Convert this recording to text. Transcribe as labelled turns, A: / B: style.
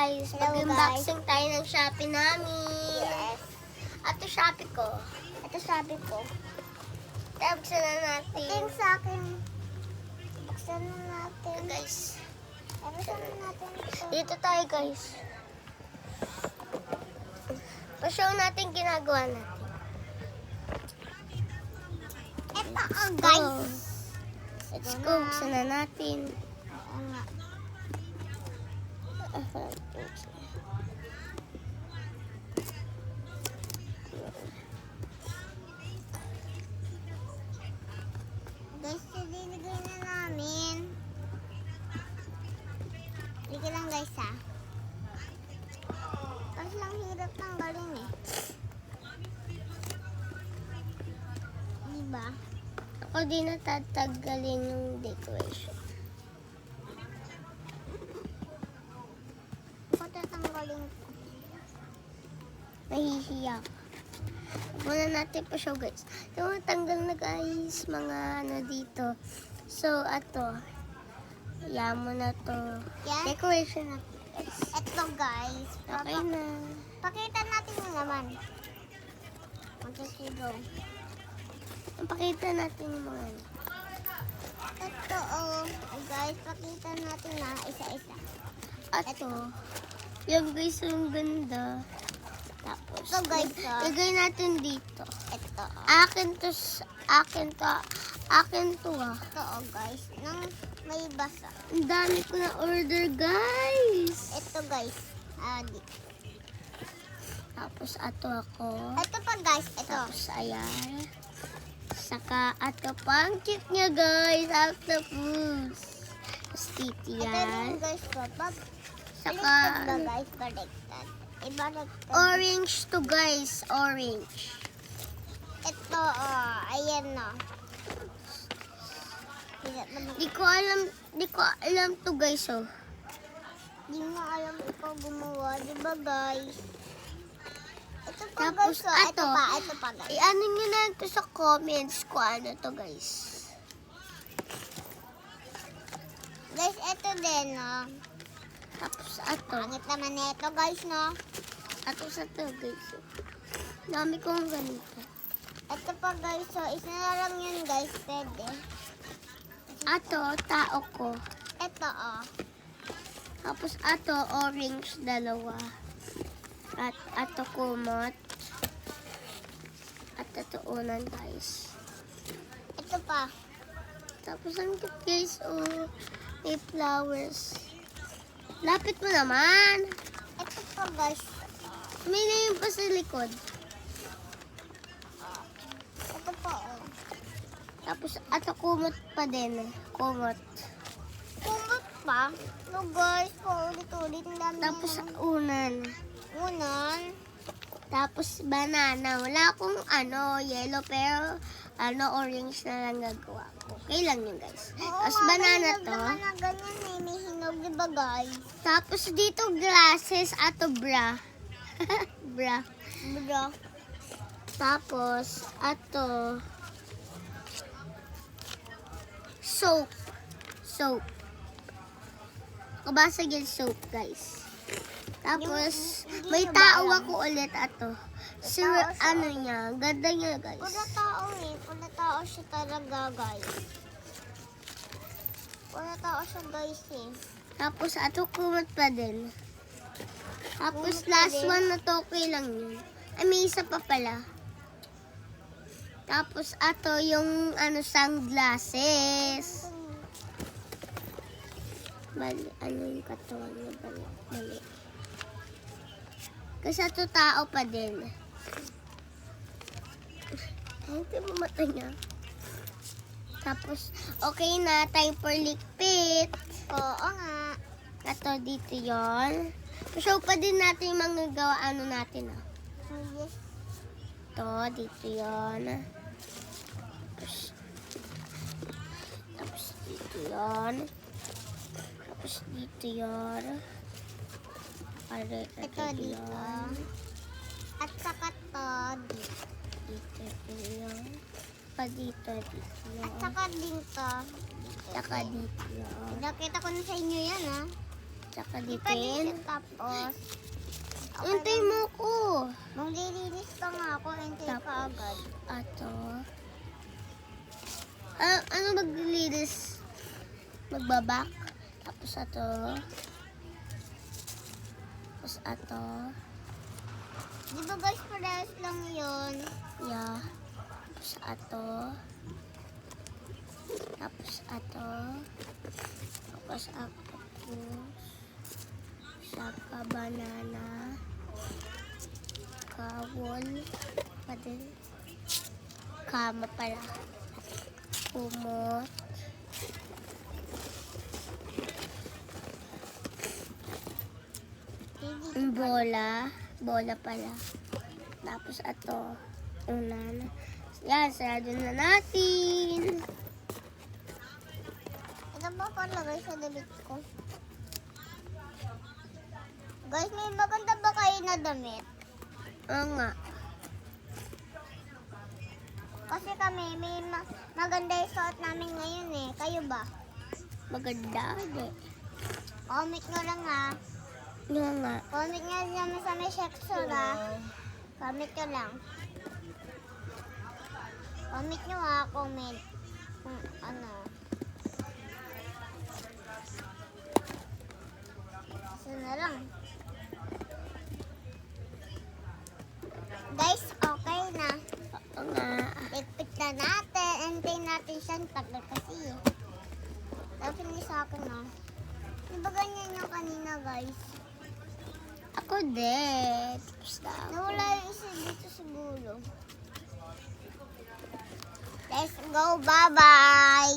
A: guys,
B: Hello,
A: mag-unboxing tayo ng Shopee namin.
B: Yes.
A: Ito Shopee ko.
B: Ito sabi ko.
A: Buksan na natin.
B: Ito yung sa akin. Buksan na natin.
A: Guys,
B: Buksan na natin ito.
A: dito tayo guys. Pa-show natin ginagawa natin.
B: Ito guys.
A: Oh. Let's go, buksan na natin.
B: Oo nga. Guys, siligay na namin. Sige lang guys ha. Kasi lang hirap tanggalin eh. Diba?
A: Ako di natatanggalin yung decoration.
B: Ako tatanggalin ko.
A: Nahihiya ka. Muna natin pa show guys. Tumatanggal na guys mga ano dito. So, ato. Yan mo na to.
B: Yan.
A: Decoration na guys.
B: Ito guys.
A: Okay na.
B: Pakita natin yung laman. Okay, go.
A: Pakita natin yung mga ano.
B: Ito guys, pakita natin na isa-isa.
A: Ato. Yung guys, yung ganda. Tapos,
B: Ito guys,
A: lagay natin dito.
B: ito
A: Akin to, akin to, akin to ah.
B: Ito guys, nang may basa.
A: Ang dami ko na order guys.
B: Ito guys, dito.
A: Tapos ato ako.
B: Ito pa guys, ito.
A: Tapos ayan. Saka ato pa. Ang cute niya guys. Octopus. Tapos titi
B: Ito
A: yan.
B: rin guys ko. Pag
A: Saka
B: baliktad ba guys, baliktad. Ibaliktad.
A: orange to guys. Orange.
B: Ito, ayan no.
A: Di ko alam to guys oh.
B: Di mo alam ikaw gumawa, di ba guys? Ito pa
A: Tapos,
B: guys, ito
A: ato.
B: pa guys.
A: Ano nyo na to sa comments ko ano to guys.
B: Guys, ito din no.
A: Tapos ato.
B: Pangit naman nito guys no.
A: Ato sa to guys. Dami kong ganito.
B: Ito pa guys, so isa na lang yun guys, pwede.
A: Ato, tao ko.
B: Ito
A: Tapos ato, orange, dalawa. At ato, kumot. At ato, unan, guys.
B: Ito pa.
A: Tapos ang cute, guys, oh. May flowers. Lapit mo naman.
B: Ito pa guys.
A: May name pa sa likod.
B: Ito pa
A: Tapos ato, kumot pa din. Kumot.
B: Kumot pa. No guys, paulit-ulit ang dami.
A: Tapos unan.
B: Unan.
A: Tapos banana. Wala akong yellow, pero orange na lang gagawa ko. Okay lang yun, guys. Tapos banana to.
B: Naman na ganyan eh. May hinog, di ba guys?
A: Tapos dito glasses, ato bra. Bra.
B: Bro.
A: Tapos ato soap. Soap. Kabasag yung soap, guys. Tapos may tao ako ulit ato. So, ano niya, ganda niya, guys.
B: Pula tao eh. Pula tao siya talaga guys. Pula tao siya guys eh.
A: Tapos ato kumot pa din. Tapos
B: Kumot pa
A: last
B: din.
A: one na to, okay lang yun. Ay, may isa pa pala. Tapos ato yung sunglasses. Bali, yung katawan niya, bali. Kasi ato tao pa din. Ay, ito yung mata niya. Tapos, okay na, time for likpit.
B: Oo nga.
A: Ato dito yon. Show pa din natin yung mga gawa natin
B: Yes.
A: Ito, dito yon. Tapos dito yon. Tapos dito yon.
B: Ito dito. At saka to dito.
A: Dito yon. Pa dito
B: At
A: yon.
B: saka din to.
A: Saka dito yon.
B: Nakita ko na sa inyo yan ha.
A: Tsaka
B: Di
A: dito
B: pa din
A: yan.
B: siya tapos.
A: Antay mo ko.
B: Maglilinis pa nga ako, hintay ka agad.
A: Ato. Ano maglilinis? Magbabak. Tapos ato. Tapos ato.
B: Di ba guys, parehas lang yun?
A: Yeah. Tapos ato. Tapos ato. Tapos ako. Saka banana. Kawol. Pati. Kama pala. Kumot. Bola. Bola pala. Tapos ato. Una na. Yan, sarado na natin.
B: Ito ba pala guys sa damit ko? Guys, may maganda ba kayo na damit?
A: Oo nga.
B: Kasi kami, may maganda yung suot namin ngayon eh. Kayo ba?
A: Maganda. Hindi.
B: Comment nyo lang ha.
A: Oo nga.
B: Comment nyo naman sa may section ha. Comment nyo lang. Comment nyo ha, comment. Kung ano. Isa na lang. Guys, okay na.
A: Oo nga.
B: Ligpit na natin. Antayin natin siyang tagal kasi eh. Tapos ni sa akin na. Di ba ganyan yung kanina guys?
A: Ako din. Tapos na ako.
B: Nawala yung isa dito siguro. Let's go, bye-bye!